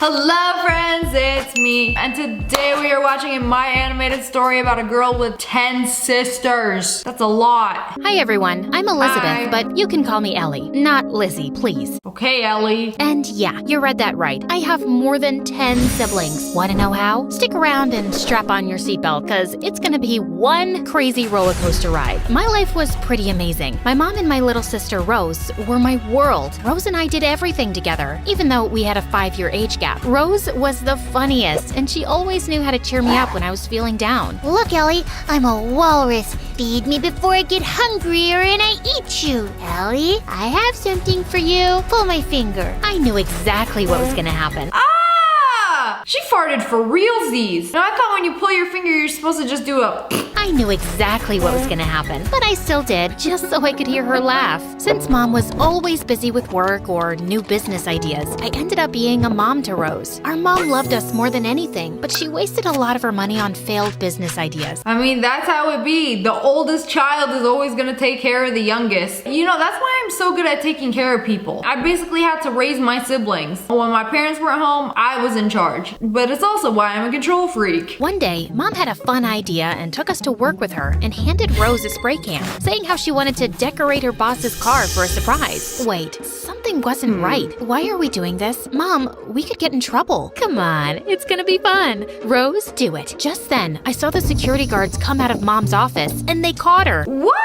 Hello friends, it's me, and today we are watching a My Animated Story about a girl with 10 sisters. That's a lot. Hi everyone, I'm Elizabeth, Hi. but you can call me Ellie, not Lizzie, please. Okay, Ellie. And yeah, you read that right. I have more than 10 siblings. Want to know how? Stick around and strap on your seatbelt, cause it's gonna be one crazy roller coaster ride. My life was pretty amazing. My mom and my little sister Rose were my world. Rose and I did everything together, even though we had a 5-year age gap. Rose was the funniest, and she always knew how to cheer me up when I was feeling down. Look, Ellie, I'm a walrus. Feed me before I get hungrier and I eat you. Ellie, I have something for you. Pull my finger. I knew exactly what was gonna happen. Ah! She farted for realsies. Now I thought when you pull your finger, you're supposed to just do a... I knew exactly what was gonna happen, but I still did, just so I could hear her laugh. Since Mom was always busy with work or new business ideas, I ended up being a mom to Rose. Our mom loved us more than anything, but she wasted a lot of her money on failed business ideas. I mean, that's how it be. The oldest child is always gonna take care of the youngest. You know, that's why I'm so good at taking care of people. I basically had to raise my siblings. When my parents were at home, I was in charge. But it's also why I'm a control freak. One day, Mom had a fun idea and took us to work with her and handed Rose a spray can, saying how she wanted to decorate her boss's car for a surprise. Wait, something wasn't right. Why are we doing this? Mom, we could get in trouble. Come on, it's gonna be fun. Rose, do it. Just then, I saw the security guards come out of Mom's office and they caught her. What?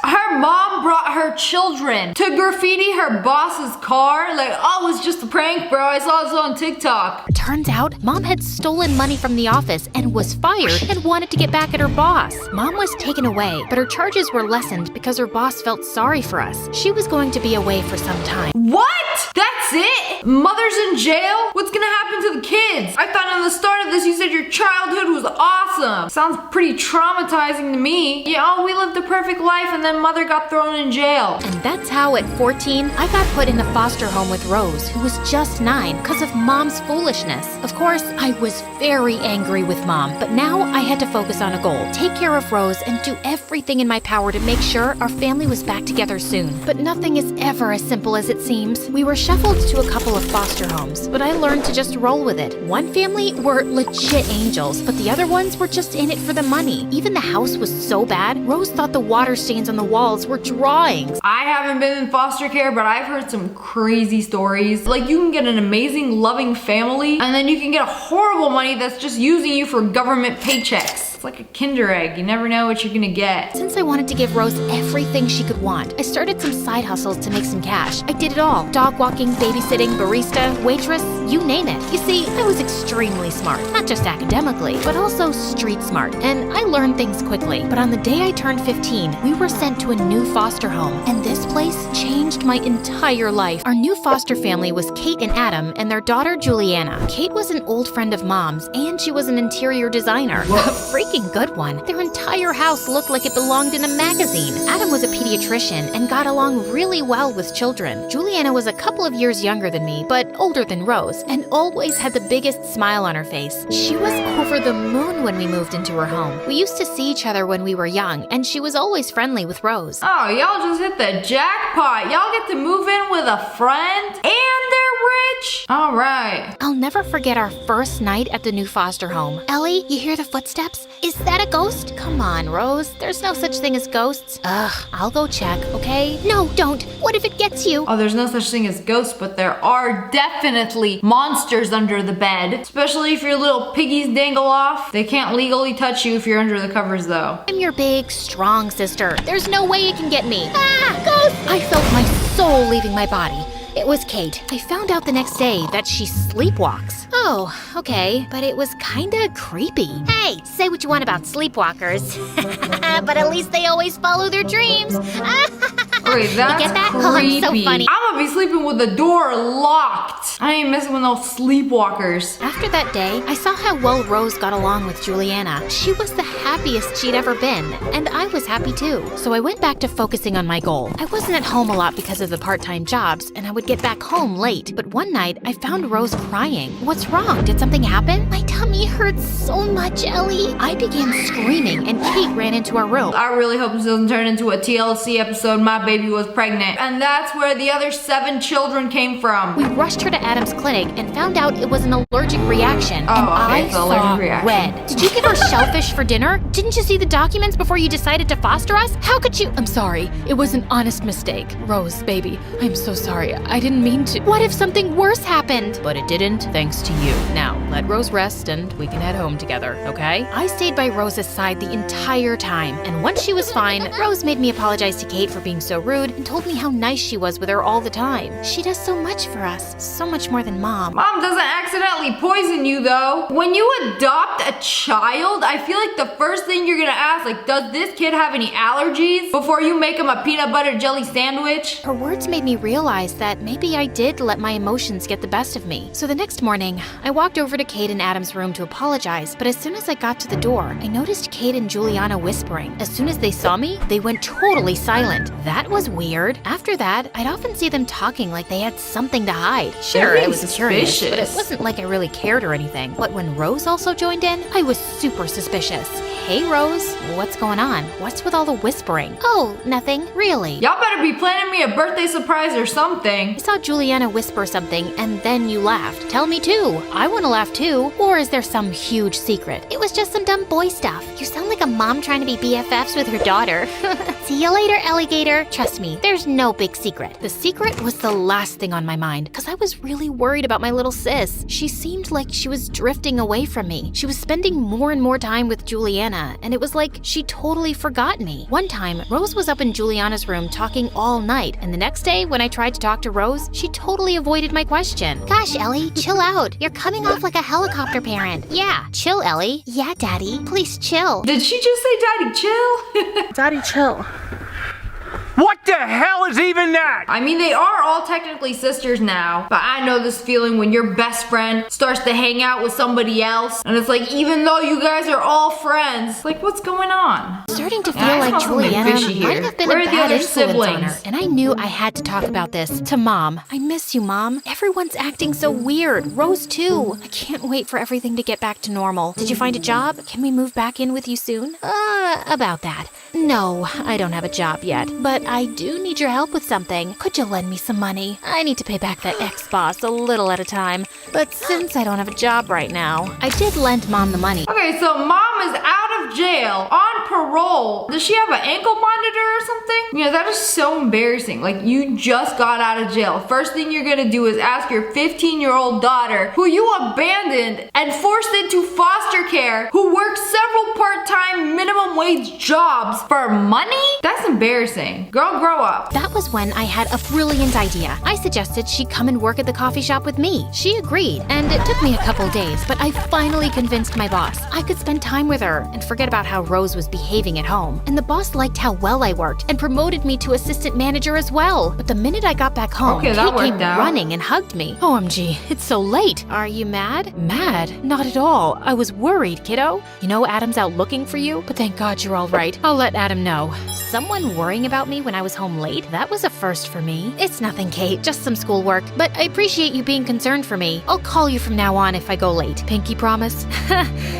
Her mom brought her children to graffiti her boss's car? Like, oh, it was just a prank, bro. I saw this on TikTok. Turns out, Mom had stolen money from the office and was fired and wanted to get back at her boss. Mom was taken away, but her charges were lessened because her boss felt sorry for us. She was going to be away for some time. What? That's it? Mother's in jail? What's gonna happen to the kids? I thought on the start of this you said your childhood was awesome. Sounds pretty traumatizing to me. Yeah, oh, we lived the perfect life and then mother got thrown in jail. And that's how at 14, I got put in a foster home with Rose, who was just 9, because of Mom's foolishness. Of course, I was very angry with Mom, but now I had to focus on a goal. Take care of Rose and do everything in my power to make sure our family was back together soon. But nothing is ever as simple as it seems. We were shuffled to a couple of foster homes, but I learned to just roll with it. One family were legit angels, but the other ones were just in it for the money. Even the house was so bad, Rose thought the water stains on the walls were drawings. I haven't been in foster care, but I've heard some crazy stories. Like, you can get an amazing, loving family, and then you can get horrible money that's just using you for government paychecks. It's like a Kinder Egg. You never know what you're gonna get. Since I wanted to give Rose everything she could want, I started some side hustles to make some cash. I did it all. Dog walking, babysitting, barista, waitress, you name it. You see, I was extremely smart. Not just academically, but also street smart. And I learned things quickly. But on the day I turned 15, we were sent to a new foster home. And this place changed my entire life. Our new foster family was Kate and Adam and their daughter Juliana. Kate was an old friend of Mom's, and she was an interior designer. A freaking good one. Their entire house looked like it belonged in a magazine. Adam was a pediatrician and got along really well with children. Juliana was a couple of years younger than me, but older than Rose, and always had the biggest smile on her face. She was over the moon when we moved into her home. We used to see each other when we were young, and she was always friendly with Rose. Oh, y'all just hit the jackpot. Y'all get to move in with a friend, and they're rich. All right. I'll never forget our first night at the new foster home. Ellie, you hear the footsteps? Is that a ghost? Come on, Rose. There's no such thing as ghosts. Ugh, I'll go check, okay? No, don't. What if it gets you? Oh, there's no such thing as ghosts, but there are definitely monsters under the bed. Especially if your little piggies dangle off. They can't legally touch you if you're under the covers, though. I'm your big, strong sister. There's no way it can get me. Ah, ghost! I felt my soul leaving my body. It was Kate. I found out the next day that she sleepwalks. Oh, okay, but it was kinda creepy. Hey, say what you want about sleepwalkers. But at least they always follow their dreams. Wait, that's You get that? creepy. Oh, I'm so funny. I'm gonna be sleeping with the door locked. I ain't messing with no sleepwalkers. After that day, I saw how well Rose got along with Juliana. She was the happiest she'd ever been, and I was happy too. So I went back to focusing on my goal. I wasn't at home a lot because of the part-time jobs, and I would get back home late. But one night, I found Rose crying. What's wrong? Did something happen? My tummy hurts so much, Ellie. I began screaming, and Kate ran into our room. I really hope this doesn't turn into a TLC episode. My baby was pregnant. And that's where the other 7 children came from. We rushed her to Adam's clinic and found out it was an allergic reaction. Oh, and okay, I it's an allergic saw reaction. red. Did you give her shellfish for dinner? Didn't you see the documents before you decided to foster us? How could you? I'm sorry. It was an honest mistake. Rose, baby, I'm so sorry. I didn't mean to. What if something worse happened? But it didn't, thanks to you. Now, let Rose rest and we can head home together, okay? I stayed by Rose's side the entire time, and once she was fine, Rose made me apologize to Kate for being so rude and told me how nice she was with her all the time. She does so much for us, so much more than Mom. Mom doesn't accidentally poison you though. When you adopt a child, I feel like the first thing you're gonna ask, like, does this kid have any allergies before you make him a peanut butter jelly sandwich? Her words made me realize that maybe I did let my emotions get the best of me. So the next morning, I walked over to Kate and Adam's room to apologize, but as soon as I got to the door, I noticed Kate and Juliana whispering. As soon as they saw me, they went totally silent. That was weird. After that, I'd often see them talking like they had something to hide. Sure, I was curious, but it wasn't like I really cared or anything. But when Rose also joined in, I was super suspicious. Hey Rose, what's going on? What's with all the whispering? Oh, nothing. Really? Y'all better be planning me a birthday surprise or something. I saw Juliana whisper something and then you laughed. Tell me too. I want to laugh too. Or is there some huge secret? It was just some dumb boy stuff. You sound like a mom trying to be BFFs with her daughter. See you later, alligator. Trust me, there's no big secret. The secret was the last thing on my mind because I was really worried about my little sis. She seemed like she was drifting away from me. She was spending more and more time with Juliana, and it was like she totally forgot me. One time, Rose was up in Juliana's room talking all night, and the next day when I tried to talk to Rose, she totally avoided my question. Gosh, Ellie, chill out. You're coming off like a helicopter parent. Yeah, chill, Ellie. Yeah, Daddy, please chill. Did she just say daddy chill? Daddy, chill. What the hell is even that? I mean, they are all technically sisters now, but I know this feeling when your best friend starts to hang out with somebody else, and it's like, even though you guys are all friends, like, what's going on? Starting to feel I like smell something Juliana fishy might here. have been Where a are the bad other influence on her, siblings? and I knew I had to talk about this to Mom. I miss you, Mom. Everyone's acting so weird. Rose too. I can't wait for everything to get back to normal. Did you find a job? Can we move back in with you soon? About that. No, I don't have a job yet, but I do need your help with something. Could you lend me some money? I need to pay back that ex-boss a little at a time, but since I don't have a job right now, I did lend Mom the money. Okay, so Mom is out of jail on parole. Does she have an ankle monitor or something? Yeah, that is so embarrassing. Like, you just got out of jail. First thing you're gonna do is ask your 15-year-old daughter, who you abandoned and forced into foster care, who works several part-time minimum wage jobs for money? That's embarrassing. Girl, grow up. That was when I had a brilliant idea. I suggested she come and work at the coffee shop with me. She agreed, and it took me a couple days, but I finally convinced my boss I could spend time with her and forget about how Rose was behaving at home. And the boss liked how well I worked and promoted me to assistant manager as well. But the minute I got back home, Okay, that Kate came worked out. running and hugged me. OMG, it's so late. Are you mad? Mad? Not at all. I was worried, kiddo. You know Adam's out looking for you, but thank God you're all right. I'll let Adam know. Someone worrying about me when I was home late? That was a first for me. It's nothing, Kate, just some schoolwork, but I appreciate you being concerned for me. I'll call you from now on if I go late. Pinky promise?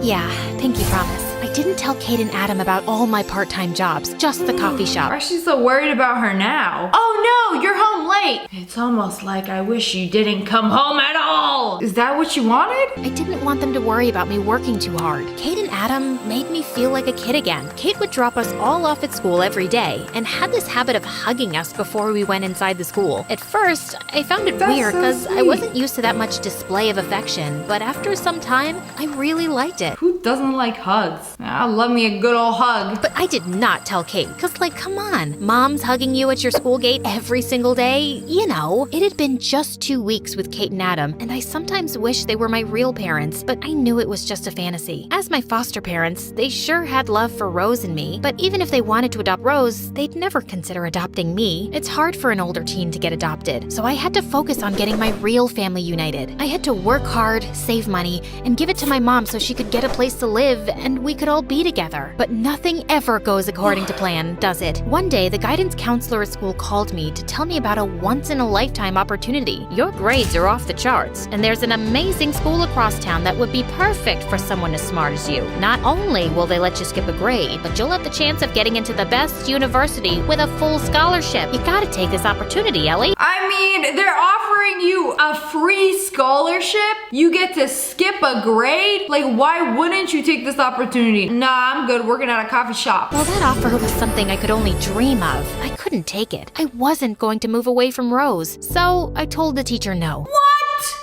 Yeah, pinky promise. I didn't tell Kate and Adam about all my part-time jobs, just the coffee shop. Why is she so worried about her now? Oh no, you're home late. It's almost like I wish you didn't come home at all. Is that what you wanted? I didn't want them to worry about me working too hard. Kate and Adam made me feel like a kid again. Kate would drop us all off at school every day and had this habit of hugging us before we went inside the school. At first, I found it That's weird so because I sweet. wasn't used to that much display of affection, but after some time, I really liked it. Who doesn't like hugs? I love me a good old hug. But I did not tell Kate, because like, come on. Mom's hugging you at your school gate every single day. You know, it had been just 2 weeks with Kate and Adam, and I sometimes wish they were my real parents, but I knew it was just a fantasy. As my foster parents, they sure had love for Rose and me, but even if they wanted to adopt Rose, they'd never consider adopting me. It's hard for an older teen to get adopted, so I had to focus on getting my real family united. I had to work hard, save money, and give it to my mom so she could get a place place to live and we could all be together. But nothing ever goes according to plan, does it? One day, the guidance counselor at school called me to tell me about a once-in-a-lifetime opportunity. Your grades are off the charts, and there's an amazing school across town that would be perfect for someone as smart as you. Not only will they let you skip a grade, but you'll have the chance of getting into the best university with a full scholarship. You gotta take this opportunity, Ellie. I mean, they're offering you a free scholarship? You get to skip a grade? Like, why wouldn't you take this opportunity? Nah, I'm good working at a coffee shop. Well, that offer was something I could only dream of. I couldn't take it. I wasn't going to move away from Rose, so I told the teacher no.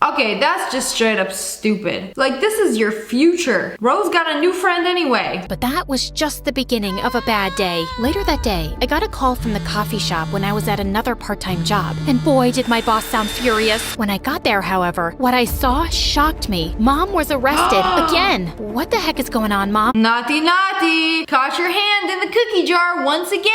Okay, that's just straight up stupid. Like, this is your future. Rose got a new friend anyway. But that was just the beginning of a bad day. Later that day, I got a call from the coffee shop when I was at another part-time job. And boy, did my boss sound furious. When I got there, however, what I saw shocked me. Mom was arrested again. What the heck is going on, Mom? Naughty, naughty. Caught your hand in the cookie jar once again.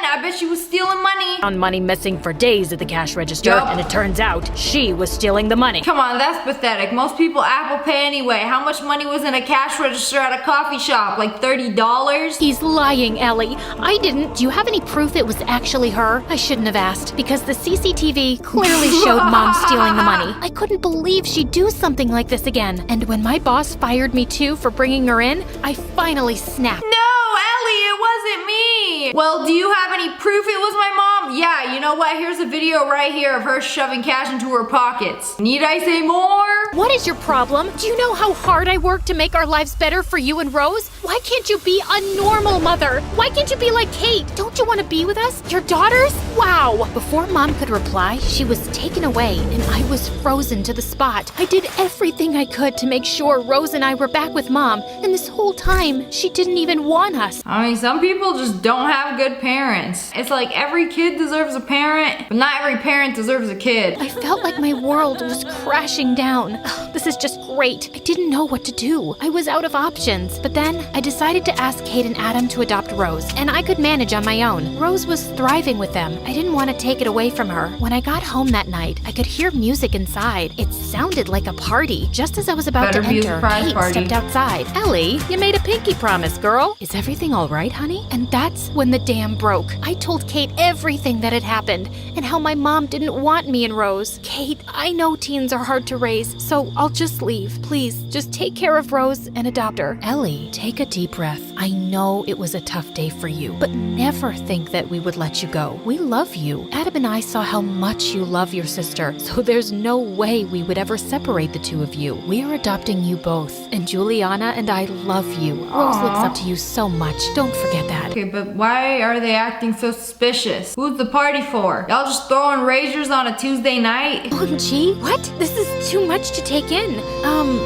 I bet she was stealing money. Found money missing for days at the cash register, Yup. and it turns out she was stealing the money. Come on, that's pathetic. Most people Apple Pay anyway. How much money was in a cash register at a coffee shop? Like $30? He's lying, Ellie. I didn't. Do you have any proof it was actually her? I shouldn't have asked, because the CCTV clearly showed Mom stealing the money. I couldn't believe she'd do something like this again. And when my boss fired me too for bringing her in, I finally snapped. No, Ellie, it wasn't me. Well, do you have any proof it was my mom? Yeah, you know what? Here's a video right here of her shoving cash into her pockets. Need I say more? What is your problem? Do you know how hard I work to make our lives better for you and Rose? Why can't you be a normal mother? Why can't you be like Kate? Don't you want to be with us? Your daughters? Wow! Before Mom could reply, she was taken away and I was frozen to the spot. I did everything I could to make sure Rose and I were back with Mom, and this whole time, she didn't even want us. I mean, some people just don't have good parents. It's like every kid deserves a parent, but not every parent deserves a kid. I felt like my world was crashing down. Ugh, this is just great. I didn't know what to do. I was out of options. But then I decided to ask Kate and Adam to adopt Rose, and I could manage on my own. Rose was thriving with them. I didn't want to take it away from her. When I got home that night, I could hear music inside. It sounded like a party. Just as I was about Better to be a enter, surprise Kate party. stepped outside. Ellie, you made a pinky promise, girl. Is everything all right, honey? And that's when the dam broke. I told Kate everything that had happened and how my mom didn't want me and Rose. Kate, I know teens are hard to raise, so I'll just leave. Please, just take care of Rose and adopt her. Ellie, take a deep breath. I know it was a tough day for you, but never think that we would let you go. We love you. Adam and I saw how much you love your sister, so there's no way we would ever separate the two of you. We are adopting you both, and Juliana and I love you. Rose looks up to you so much. Don't forget that. Okay, but why are they acting so suspicious? Who's the party for? Y'all just throwing razors on a Tuesday night? OMG, what? This is too much to take in.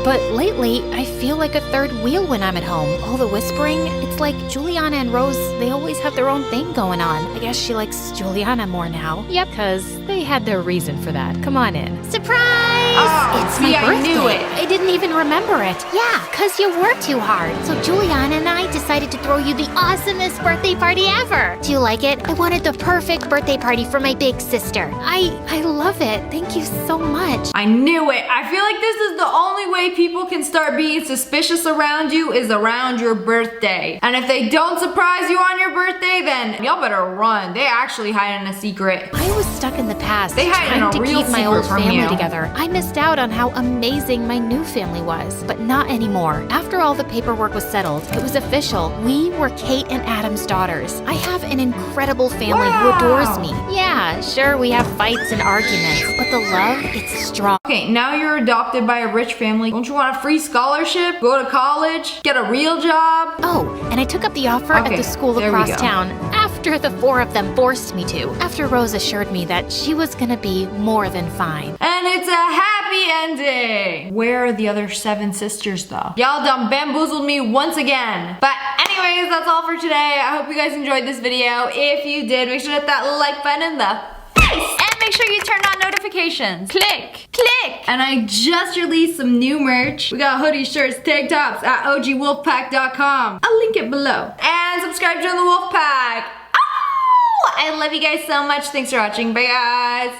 But lately, I feel like a third wheel when I'm at home. All the whispering, it's like Juliana and Rose, they always have their own thing going on. I guess she likes Juliana more now. Yep, because they had their reason for that. Come on in. Surprise! Oh, It's see, my I birthday. knew it. I didn't even remember it. Yeah, 'cause you worked too hard. So Juliana and I decided to throw you the awesomest birthday party ever. Do you like it? I wanted the perfect birthday party for my big sister. I love it. Thank you so much. I knew it. I feel like this is the only way people can start being suspicious around you is around your birthday. And if they don't surprise you on your birthday, then y'all better run. They actually hide in a secret. I was stuck in the past, They hide in trying a to real keep my secret old from family you. together. I missed out on how amazing my new family was, but not anymore. After all the paperwork was settled, it was official. We were Kate and Adam's daughters. I have an incredible family who Wow. adores me. Yeah, sure, we have fights and arguments, but the love, it's strong. Okay, now you're adopted by a rich family. Don't you want a free scholarship? Go to college? Get a real job? Oh, and I took up the offer Okay, at the school there we across go. town after the four of them forced me to. After Rose assured me that she was gonna be more than fine. And it's a happy ending. Where are the other 7 sisters though? Y'all done bamboozled me once again. But anyways, that's all for today. I hope you guys enjoyed this video. If you did, make sure to hit that like button in the face. And make sure you turn on notifications. Click, click. And I just released some new merch. We got hoodies, shirts, tank tops at ogwolfpack.com. I'll link it below. And subscribe to the Wolfpack. Oh, I love you guys so much. Thanks for watching. Bye guys.